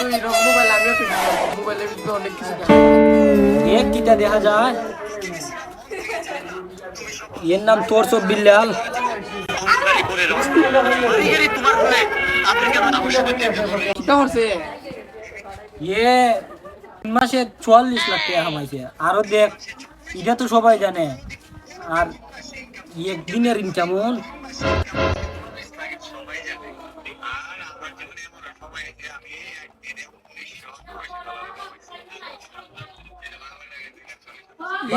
mobile আমিও মোবাইলের ভিতরে অনেক কিছু এক কিটা দেখা যায় এর নাম তোর সব বিল্লাল কিটা হচ্ছে এ 3 মাসে 44 লাখ টাকা কামাইছে আরো দেখ এটা তো সবাই জানে আর একদিনের ইনকাম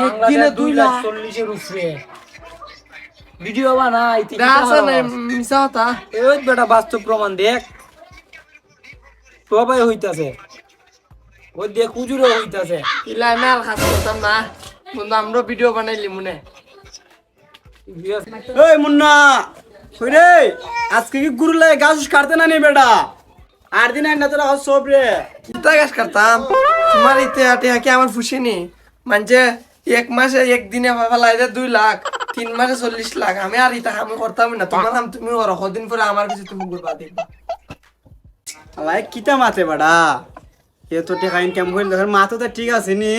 একদিনে 2,40,000 এর উপরে ভিডিও বানাই মিশা হতা ওই বেটা বাস্তব প্রমাণ দেখ সবাই হইতাছে ওই দেখ উজুরে হইতাছে ইলা আমি আর কাজ করতাম না বন্ধু আমরা ভিডিও বানাইলি মনে এই মুন্না কই রে আজকে কি গুরু লাগে গাছ কাটতে না নি বেটা আর দিন না তোরা সব রে কিতা গাছ কাটতাম তোমার ইতে আটে কি আমার খুশি নি মানে এক মাসে একদিনে ফেলাই দে 2 লাখ 3 মাসে 40 লাখ আমি আর ইতা আমি করতাম না তোমার নাম তুমি করো কদিন পরে আমার কিছু তুমি করবা দেখবা ভাই কিতা মাতে বেটা এ তো টাকা ইনকাম হইল দেখেন মাথা তো ঠিক আছে নি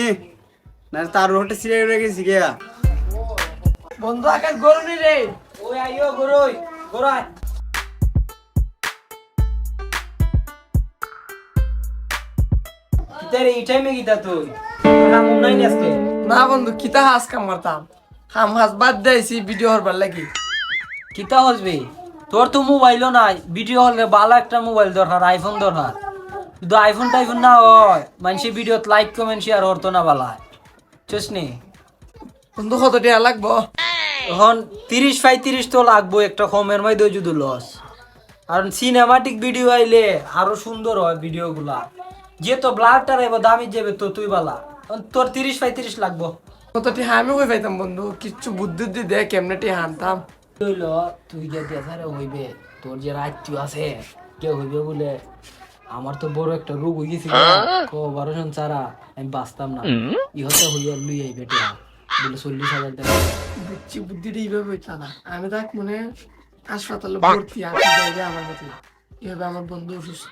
না তার রোটে সিরে রয়ে গেছি গিয়া বন্ধু আকাশ গরুনি রে ওই আইও গরুই গরাই কিতারে এই টাইমে গিতা তুই নাম নাই আজকে না বন্ধু কিতা হাস কাম করতাম হাম হাস বাদ দেইছি ভিডিও হরবার লাগি কিতা হসবি তোর তো মোবাইলও নাই ভিডিও হলে ভালো একটা মোবাইল দরকার আইফোন দরকার কিন্তু আইফোন টাইফোন না হয় মানুষের ভিডিওত লাইক কমেন্ট শেয়ার হতো না বালা চুসনি বন্ধু কত টাকা লাগবো এখন 30-35 তো লাগবো একটা কমের মধ্যে যদি লস কারণ সিনেমাটিক ভিডিও আইলে আরো সুন্দর হয় ভিডিও গুলা যে তো ব্লারটা রাইব দামি যাবে তো তুই বালা তোর 30-35 লাগবো কত টাকা আমি কই পাইতাম বন্ধু কিচ্ছু বুদ্ধি দি দে কেমনে টাকা আনতাম হইল তুই যে দেখারে হইবে তোর যে আত্মীয় আছে কেউ হইবে বলে আমার তো বড় একটা রোগ হয়ে গেছিল বারোশন ছাড়া আমি বাঁচতাম না ইহতে হইয়া লুই আইবে টেয়া বলে 40,000 টাকা বুঝছি বুদ্ধিটা এইভাবে হইতা না আমি দেখ মনে হাসপাতালে ভর্তি আছি যাইবে আমার মতো এইভাবে আমার বন্ধু অসুস্থ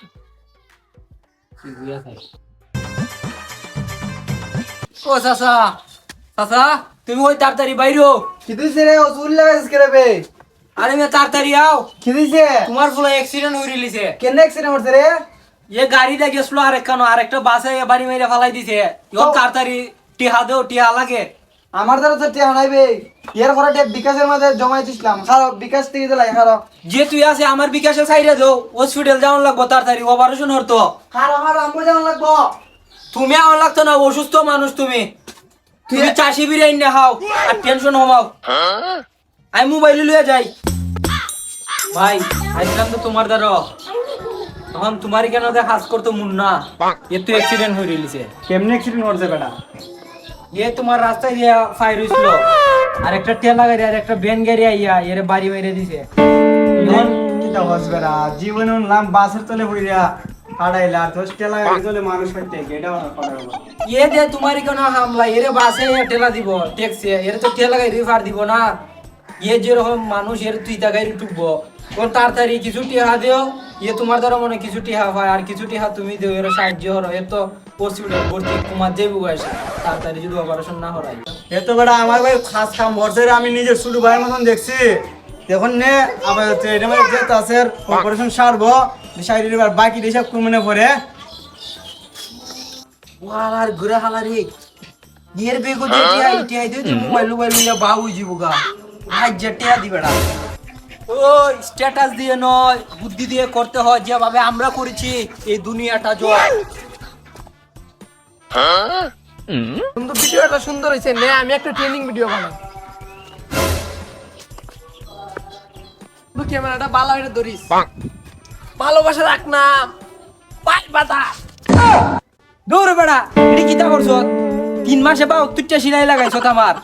তুই বুঝা থাকিস ও চাচা চাচা তুমি ওই তাড়াতাড়ি বাইরো কি দিছে রে ওসুল লাগাইছ করে বে আরে মে তাড়াতাড়ি আও কি দিছে তোমার ফুলে অ্যাক্সিডেন্ট হই রিলিছে কেন অ্যাক্সিডেন্ট হচ্ছে রে ये गाड़ी लगे स्लो आ रखा नो आरेकटा बास है ये बारी मेरे फलाई दी है यो तारतारी टिहा दो टिहा लगे আমার দ্বারা তো টিয়া নাই বে এর করে টেপ বিকাশের মধ্যে জমাই দিছিলাম খাও বিকাশ থেকে দিলাই খাও যে তুই আছে আমার বিকাশের সাইডে দাও হসপিটাল যাওন লাগবো তাড়াতাড়ি অপারেশন হতো খাও আমার আমগো যেমন লাগবো তুমি আমার লাগতো না অসুস্থ মানুষ তুমি তুমি চাষি বিরিয়ানি না খাও আর টেনশন হমাও আমি মোবাইল লইয়া যাই ভাই আইছিলাম তো তোমার দ্বারা তখন তোমারই কেন কাজ করতো মুন্না এ তো অ্যাক্সিডেন্ট হয়ে রিলিছে কেমনে অ্যাক্সিডেন্ট হচ্ছে বেটা ये তোমার রাস্তায় দিয়া ফায়ার হইছিল আর একটা ঠেলা গাড়ি আর একটা ভ্যান গাড়ি আইয়া এর বাড়ি মেরে দিছে এখন কিটা হস বেটা জীবনে নাম বাসের তলে হইরা আড়াইলা আর দশ টেলা গাড়ি চলে মানুষ পাইতে এটা আমার কথা বলো ये दे तुम्हारी কেন হামলা এর বাসে ঠেলা দিব ট্যাক্সি এর তো ঠেলা গাড়ি ফার দিব না ये যেরকম মানুষ এর তুই তা গাড়ি টুকবো কোন তাড়াতাড়ি কিছু টিহা দিও ये তোমার দ্বারা মনে কিছু টিহা হয় আর কিছু টিহা তুমি দিও এর সাহায্য হরো এ তো হসপিটাল ভর্তি তোমার যাইবো গাইছে তাড়াতাড়ি যদি অপারেশন না হরাই এ তো বেটা আমার ভাই খাস কাম করছে রে আমি নিজের ছোট ভাইয়ের মতন দেখছি দেখুন নে আবার এটা মানে যে তাসের অপারেশন সারবো শারীরিক আর বাকি হিসাব কমনে পড়ে ওয়ালার ঘুরে হালারি এর বেগো যে টিহা ইটিয়া দিও তুমি মোবাইল নিয়া বাবু জীবগা আজ যে টিহা দিবেড়া ওই স্ট্যাটাস দিয়ে নয় বুদ্ধি দিয়ে করতে হয় যেভাবে আমরা করেছি এই দুনিয়াটা জয় কিন্তু ভিডিওটা সুন্দর হয়েছে নে আমি একটা ট্রেনিং ভিডিও বানাই তুই ক্যামেরাটা ভালো হইরে ধরিস ভালোবাসা রাখ না পাই বাতা দৌড় বেড়া এটা কিতা করছো 3 মাসে বা 72টা সিলাই লাগাইছো আমার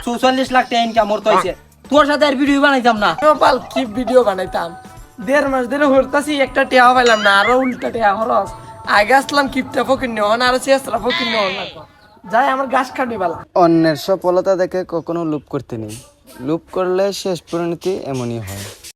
44 লাখ টাকা ইনকাম করতে হইছে তোর সাথে আর ভিডিও বানাইতাম না পাল কি ভিডিও বানাইতাম 1.5 মাস ধরে হরতাছি একটা টিয়া পাইলাম না আরো উল্টা টিয়া খরচ আগে আসলাম কিপটা ফকির নিও না আর চেষ্টা ফকির নিও না যাই আমার গাছ কাটি বালা অন্যের সফলতা দেখে কখনো লোভ করতে নেই লোভ করলে শেষ পরিণতি এমনই হয়